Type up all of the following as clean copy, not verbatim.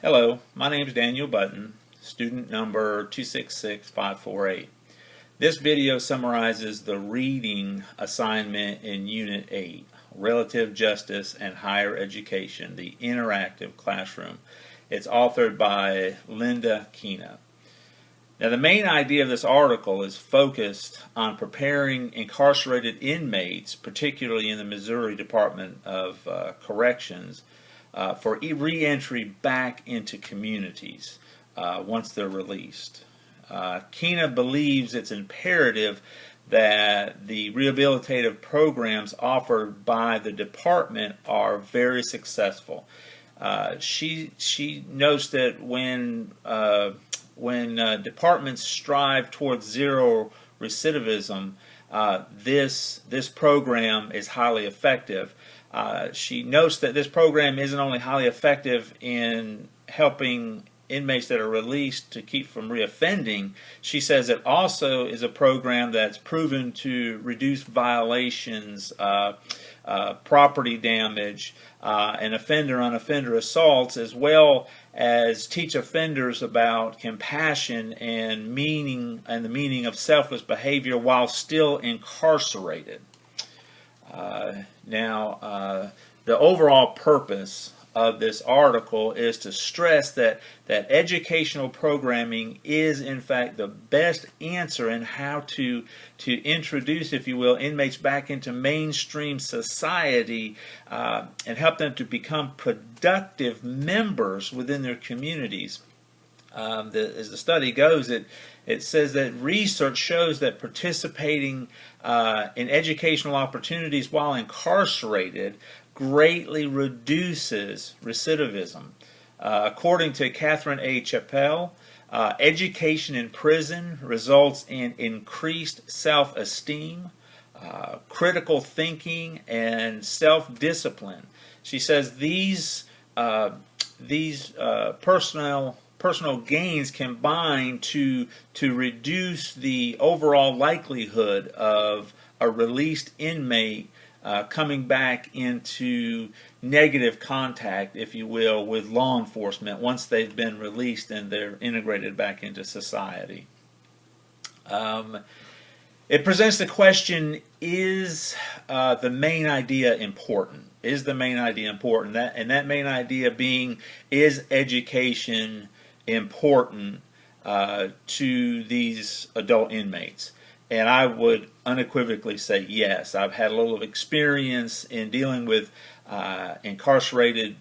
Hello, my name is Daniel Button, student number 266548. This video summarizes the reading assignment in Unit 8, Relative Justice and Higher Education, the Interactive Classroom. It's authored by Linda Kina. Now, the main idea of this article is focused on preparing incarcerated inmates, particularly in the Missouri Department of Corrections, for re-entry back into communities once they're released. Kina believes it's imperative that the rehabilitative programs offered by the department are very successful. She notes that when departments strive towards zero recidivism, this program is highly effective. She notes that this program isn't only highly effective in helping inmates that are released to keep from reoffending. She says it also is a program that's proven to reduce violations, property damage, and offender-on-offender assaults, as well as teach offenders about compassion and the meaning of selfless behavior while still incarcerated. The overall purpose of this article is to stress that educational programming is in fact the best answer in how to introduce, if you will, inmates back into mainstream society and help them to become productive members within their communities. As the study goes, it says that research shows that participating in educational opportunities while incarcerated greatly reduces recidivism. According to Catherine A. Chappell, education in prison results in increased self-esteem, critical thinking, and self-discipline. She says these personal gains combine to reduce the overall likelihood of a released inmate coming back into negative contact, if you will, with law enforcement once they've been released and they're integrated back into society. It presents the question, is the main idea important? Is the main idea important? That main idea being, is education important to these adult inmates? And I would unequivocally say yes. I've had a little experience in dealing with incarcerated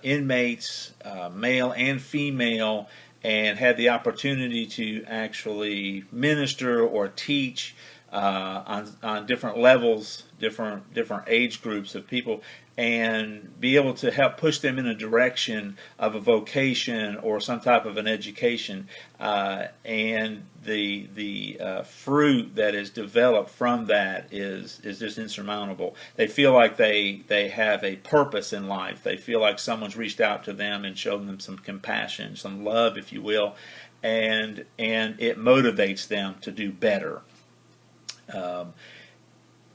inmates, male and female, and had the opportunity to actually minister or teach on different levels, different age groups of people, and be able to help push them in a direction of a vocation or some type of an education, and the fruit that is developed from that is just insurmountable. They feel like they have a purpose in life. They feel like someone's reached out to them and shown them some compassion, some love, if you will, and it motivates them to do better.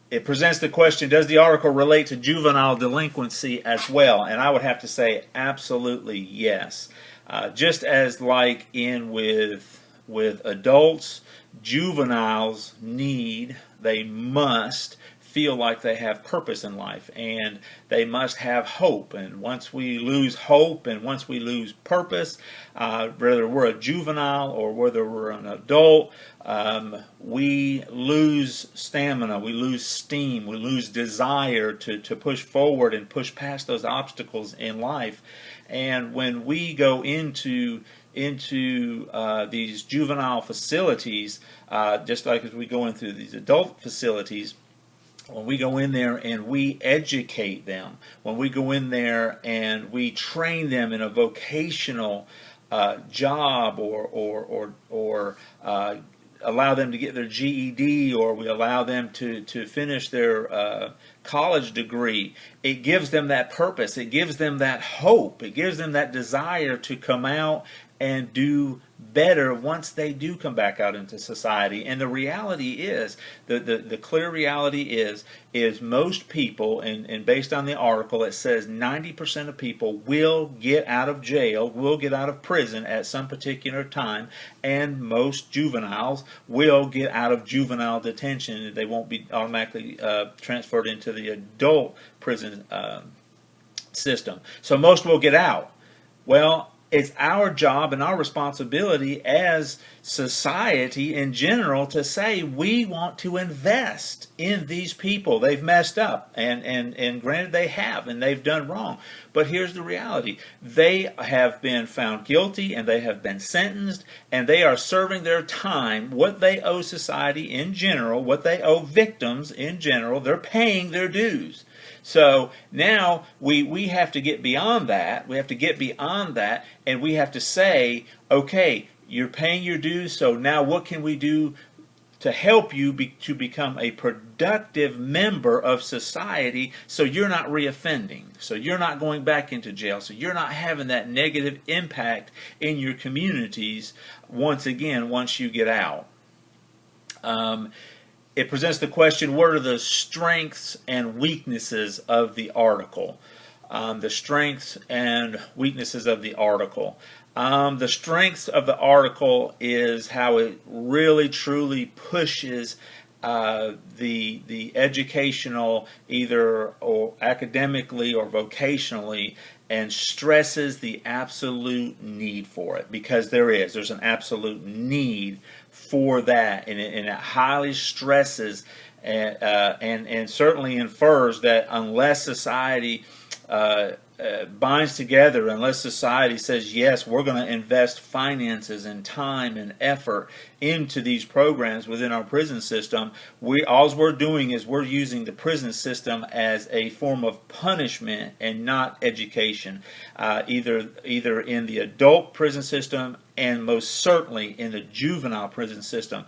It presents the question, does the article relate to juvenile delinquency as well? And I would have to say absolutely yes. Just as like in with adults, juveniles they must feel like they have purpose in life, and they must have hope. And once we lose hope and once we lose purpose, whether we're a juvenile or whether we're an adult, we lose stamina, we lose steam, we lose desire to push forward and push past those obstacles in life. And when we go into these juvenile facilities, just like as we go into these adult facilities, when we go in there and we educate them, when we go in there and we train them in a vocational job or allow them to get their GED, or we allow them to finish their college degree, it gives them that purpose. It gives them that hope. It gives them that desire to come out and do better once they do come back out into society. And the reality is, the clear reality is most people, and based on the article, it says 90% of people will get out of jail, will get out of prison at some particular time, and most juveniles will get out of juvenile detention. They won't be automatically transferred into the adult prison system. So most will get out. Well, it's our job and our responsibility as society in general to say we want to invest in these people. They've messed up, and granted they have, and they've done wrong. But here's the reality. They have been found guilty, and they have been sentenced, and they are serving their time, what they owe society in general, what they owe victims in general. They're paying their dues. So now we have to get beyond that. We have to get beyond that, and we have to say, okay, you're paying your dues, so now what can we do to help you to become a productive member of society, so you're not reoffending, so you're not going back into jail, so you're not having that negative impact in your communities once you get out. It presents the question, what are the strengths and weaknesses of the article? The strengths and weaknesses of the article. The strengths of the article is how it really truly pushes the educational, either or academically or vocationally, and stresses the absolute need for it, because there's an absolute need for that, and it highly stresses and certainly infers that unless society binds together, unless society says, yes, we're going to invest finances and time and effort into these programs within our prison system, all we're doing is we're using the prison system as a form of punishment and not education, either in the adult prison system and most certainly in the juvenile prison system.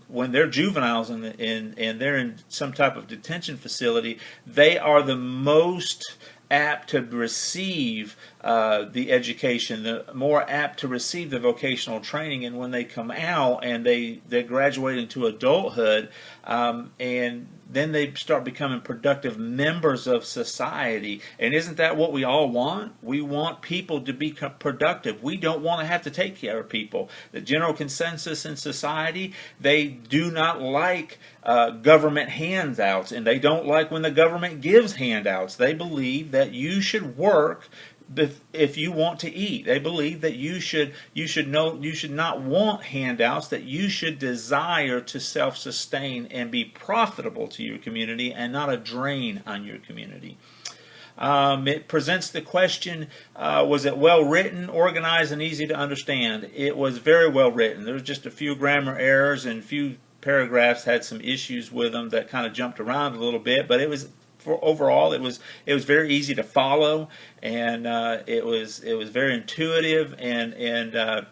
When they're juveniles and they're in some type of detention facility, they are the most apt to receive the education, the more apt to receive the vocational training, and when they come out and they graduate into adulthood, and then they start becoming productive members of society. And isn't that what we all want? We want people to be productive. We don't want to have to take care of people. The general consensus in society, they do not like government handouts, and they don't like when the government gives handouts. They believe that you should work if you want to eat. They believe that you should not want handouts, that you should desire to self-sustain and be profitable to your community and not a drain on your community. It presents the question, was it well written, organized, and easy to understand? It was very well written. There was just a few grammar errors, and a few paragraphs had some issues with them that kind of jumped around a little bit, but overall it was very easy to follow, and it was very intuitive and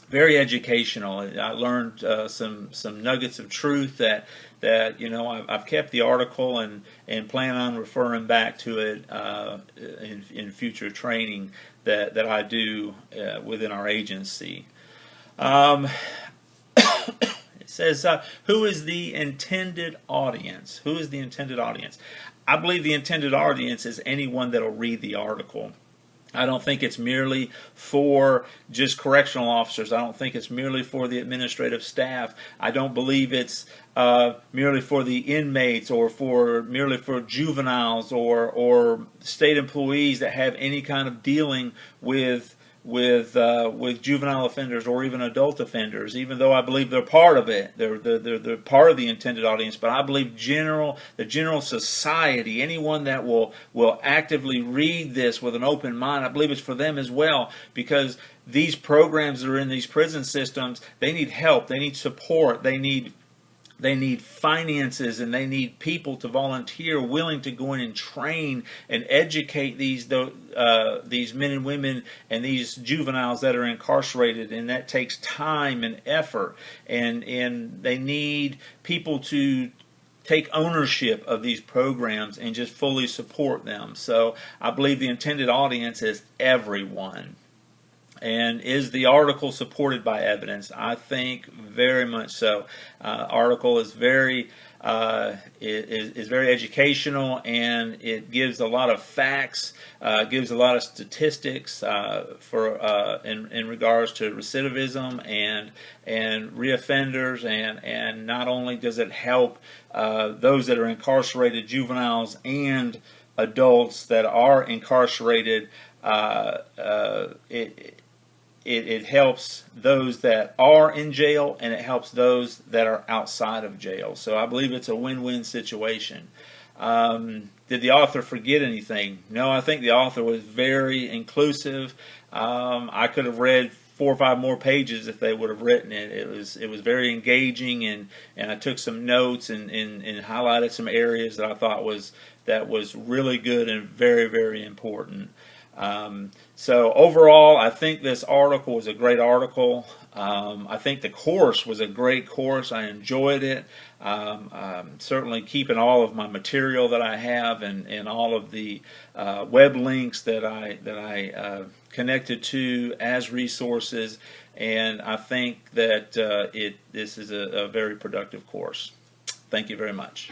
very educational. I learned some nuggets of truth that I've kept the article and plan on referring back to it in future training that I do within our agency. It says, who is the intended audience? Who is the intended audience? I believe the intended audience is anyone that will read the article. I don't think it's merely for just correctional officers. I don't think it's merely for the administrative staff. I don't believe it's merely for the inmates or merely for juveniles or state employees that have any kind of dealing with juvenile offenders or even adult offenders, even though I believe they're part of it. They're part of the intended audience. But I believe the general society, anyone that will actively read this with an open mind, I believe it's for them as well, because these programs that are in these prison systems, they need help, they need support, they need finances, and they need people to volunteer willing to go in and train and educate these men and women and these juveniles that are incarcerated, and that takes time and effort, and they need people to take ownership of these programs and just fully support them. So I believe the intended audience is everyone. And is the article supported by evidence? I think very much so. Article is very is very educational, and it gives a lot of facts, gives a lot of statistics for in regards to recidivism and reoffenders, and not only does it help those that are incarcerated, juveniles and adults that are incarcerated. It helps those that are in jail, and it helps those that are outside of jail. So I believe it's a win-win situation. Did the author forget anything? No, I think the author was very inclusive. I could have read 4 or 5 more pages if they would have written it. It was very engaging, and I took some notes and highlighted some areas that I thought was really good and very, very important. So overall, I think this article was a great article. I think the course was a great course. I enjoyed it. Certainly keeping all of my material that I have and all of the web links that I connected to as resources, and I think that this is a very productive course. Thank you very much.